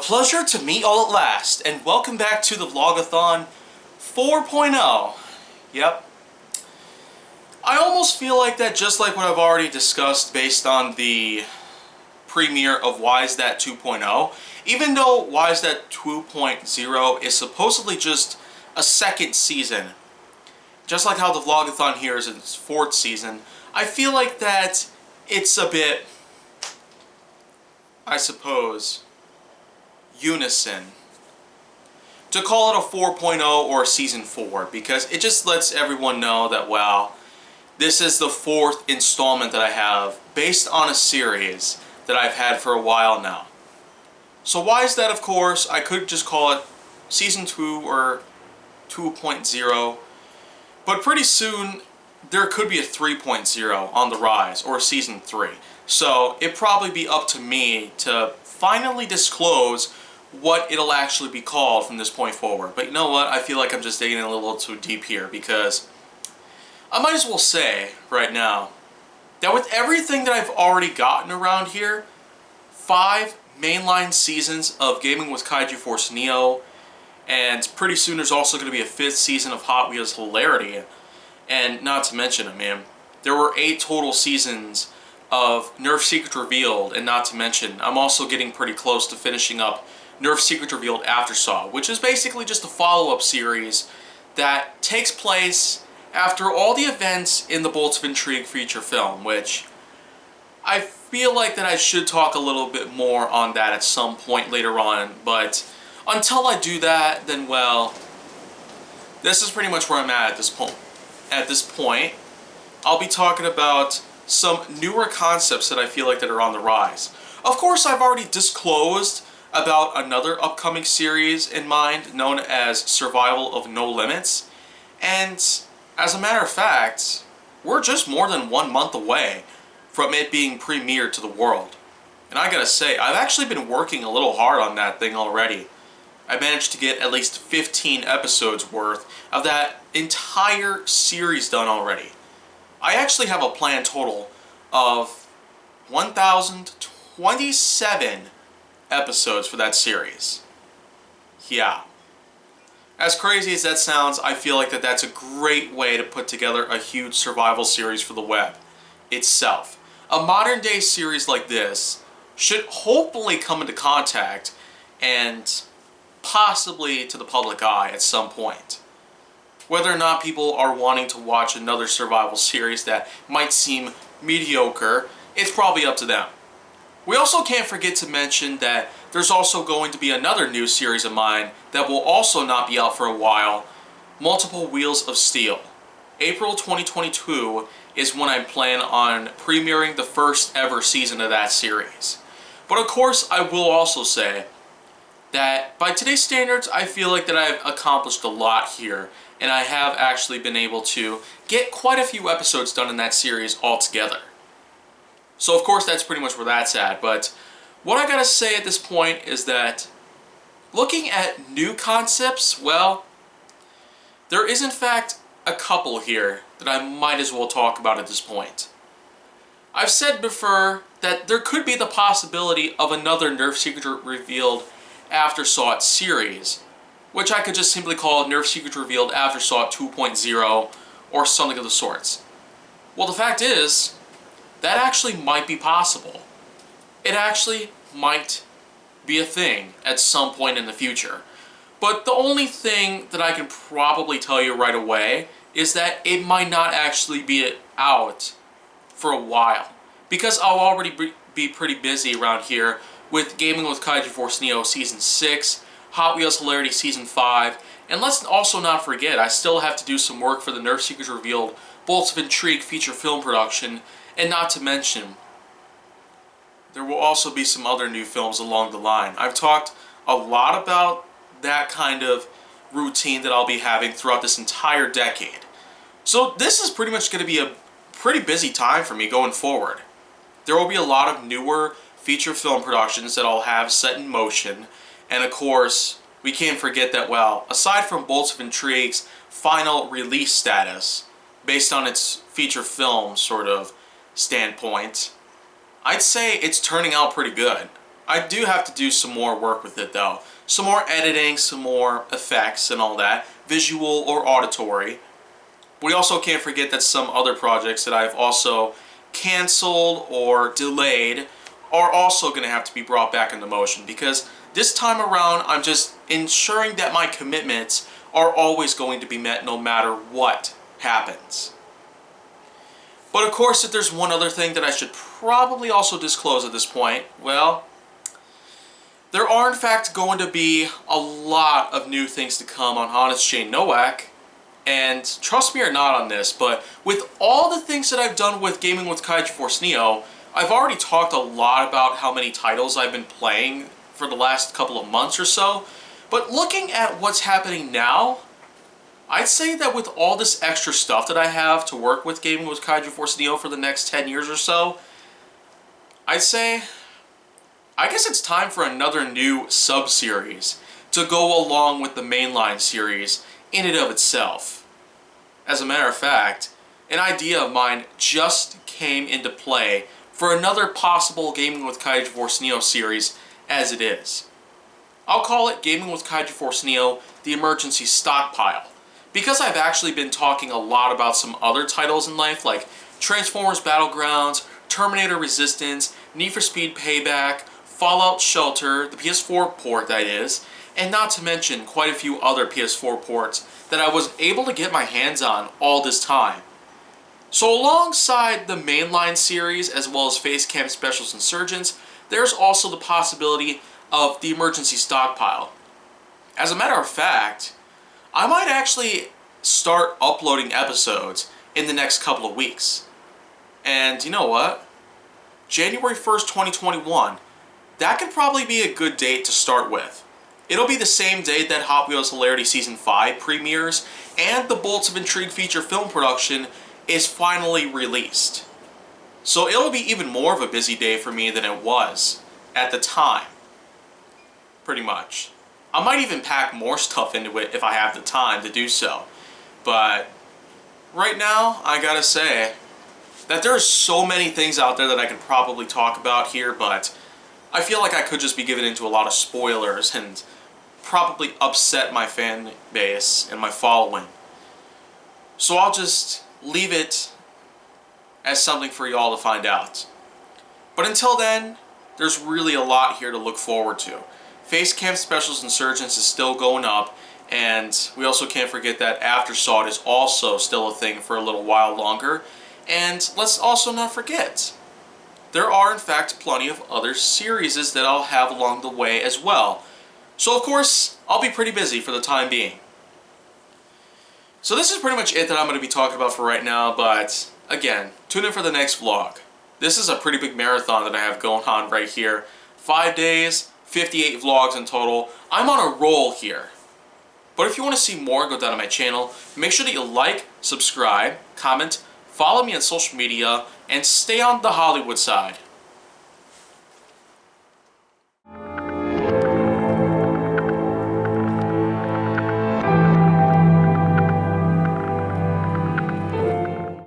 pleasure to meet all at last, and welcome back to the Vlog-A-Thon 4.0. Yep. I almost feel like that, just like what I've already discussed based on the premiere of Why Is That 2.0. Even though Why Is That 2.0 is supposedly just a second season, just like how the Vlog-A-Thon here is in its fourth season, I feel like that it's a bit, I suppose, unison to call it a 4.0 or season 4, because it just lets everyone know that, well, this is the fourth installment that I have based on a series that I've had for a while now. So why is that? Of course, I could just call it season 2 or 2.0, but pretty soon there could be a 3.0 on the rise, or season 3. So it'd probably be up to me to finally disclose what it'll actually be called from this point forward. But you know what? I feel like I'm just digging a little too deep here, because I might as well say right now that with everything that I've already gotten around here, 5 mainline seasons of Gaming with Kaiju Force Neo, and pretty soon there's also going to be a 5th season of Hot Wheels Hilarity, and not to mention it, man, there were 8 total seasons of Nerf Secret Revealed, and not to mention, I'm also getting pretty close to finishing up Nerf Secret Revealed Aftersaw, which is basically just a follow-up series that takes place after all the events in the Bolts of Intrigue feature film, which I feel like that I should talk a little bit more on that at some point later on, but until I do that, then, well, this is pretty much where I'm at this point. At this point, I'll be talking about some newer concepts that I feel like that are on the rise. Of course, I've already disclosed about another upcoming series in mind known as Survival of No Limits, and as a matter of fact, we're just more than 1 month away from it being premiered to the world. And I gotta say, I've actually been working a little hard on that thing already. I managed to get at least 15 episodes worth of that entire series done already. I actually have a planned total of 1,027 episodes for that series. Yeah. As crazy as that sounds, I feel like that's a great way to put together a huge survival series for the web itself. A modern day series like this should hopefully come into contact and possibly to the public eye at some point. Whether or not people are wanting to watch another survival series that might seem mediocre, it's probably up to them. We also can't forget to mention that there's also going to be another new series of mine that will also not be out for a while, Multiple Wheels of Steel. April 2022 is when I plan on premiering the first ever season of that series. But of course, I will also say that by today's standards, I feel like that I've accomplished a lot here, and I have actually been able to get quite a few episodes done in that series altogether. So of course that's pretty much where that's at, but what I gotta say at this point is that looking at new concepts, well, there is in fact a couple here that I might as well talk about at this point. I've said before that there could be the possibility of another Nerf Secret Revealed Aftersaught series, which I could just simply call Nerf Secret Revealed Aftersaught 2.0 or something of the sorts. Well, the fact is, that actually might be possible. It actually might be a thing at some point in the future. But the only thing that I can probably tell you right away is that it might not actually be out for a while, because I'll already be pretty busy around here with Gaming with Kaiju Force Neo Season 6, Hot Wheels Hilarity Season 5, and let's also not forget, I still have to do some work for the Nerf Secret Revealed Bolts of Intrigue feature film production, and not to mention, there will also be some other new films along the line. I've talked a lot about that kind of routine that I'll be having throughout this entire decade. So this is pretty much going to be a pretty busy time for me going forward. There will be a lot of newer feature film productions that I'll have set in motion, and of course, we can't forget that, well, aside from Bolts of Intrigue's final release status, based on its feature film sort of standpoint, I'd say it's turning out pretty good. I do have to do some more work with it though. Some more editing, some more effects and all that, visual or auditory. We also can't forget that some other projects that I've also canceled or delayed are also going to have to be brought back into motion, because this time around I'm just ensuring that my commitments are always going to be met no matter what happens. But of course, if there's one other thing that I should probably also disclose at this point, well, there are in fact going to be a lot of new things to come on Honest Jane Nowak. And trust me or not on this, but with all the things that I've done with Gaming with Kaiju Force Neo, I've already talked a lot about how many titles I've been playing for the last couple of months or so. But looking at what's happening now, I'd say that with all this extra stuff that I have to work with Gaming with Kaiju Force Neo for the next 10 years or so, I'd say, I guess it's time for another new sub-series to go along with the mainline series in and of itself. As a matter of fact, an idea of mine just came into play for another possible Gaming with Kaiju Force Neo series as it is. I'll call it Gaming with Kaiju Force Neo, the Emergency Stockpile. Because I've actually been talking a lot about some other titles in life like Transformers Battlegrounds, Terminator Resistance, Need for Speed Payback, Fallout Shelter, the PS4 port that is, and not to mention quite a few other PS4 ports that I was able to get my hands on all this time. So alongside the mainline series as well as Facecam Specials Insurgents, there's also the possibility of the Emergency Stockpile. As a matter of fact, I might actually start uploading episodes in the next couple of weeks. And you know what? January 1st, 2021, that could probably be a good date to start with. It'll be the same day that Hot Wheels Hilarity Season 5 premieres and the Bolts of Intrigue feature film production is finally released. So it'll be even more of a busy day for me than it was at the time. Pretty much. I might even pack more stuff into it if I have the time to do so. But right now, I gotta say that there's so many things out there that I can probably talk about here, but I feel like I could just be given into a lot of spoilers and probably upset my fan base and my following. So I'll just leave it as something for y'all to find out. But until then, there's really a lot here to look forward to. Facecam Specials Insurgents is still going up, and we also can't forget that Aftersaught is also still a thing for a little while longer. And let's also not forget, there are in fact plenty of other series that I'll have along the way as well. So of course, I'll be pretty busy for the time being. So this is pretty much it that I'm going to be talking about for right now, but again, tune in for the next vlog. This is a pretty big marathon that I have going on right here. 5 days, 58 vlogs in total. I'm on a roll here. But if you want to see more, go down to my channel. Make sure that you like, subscribe, comment, follow me on social media, and stay on the Hollywood side.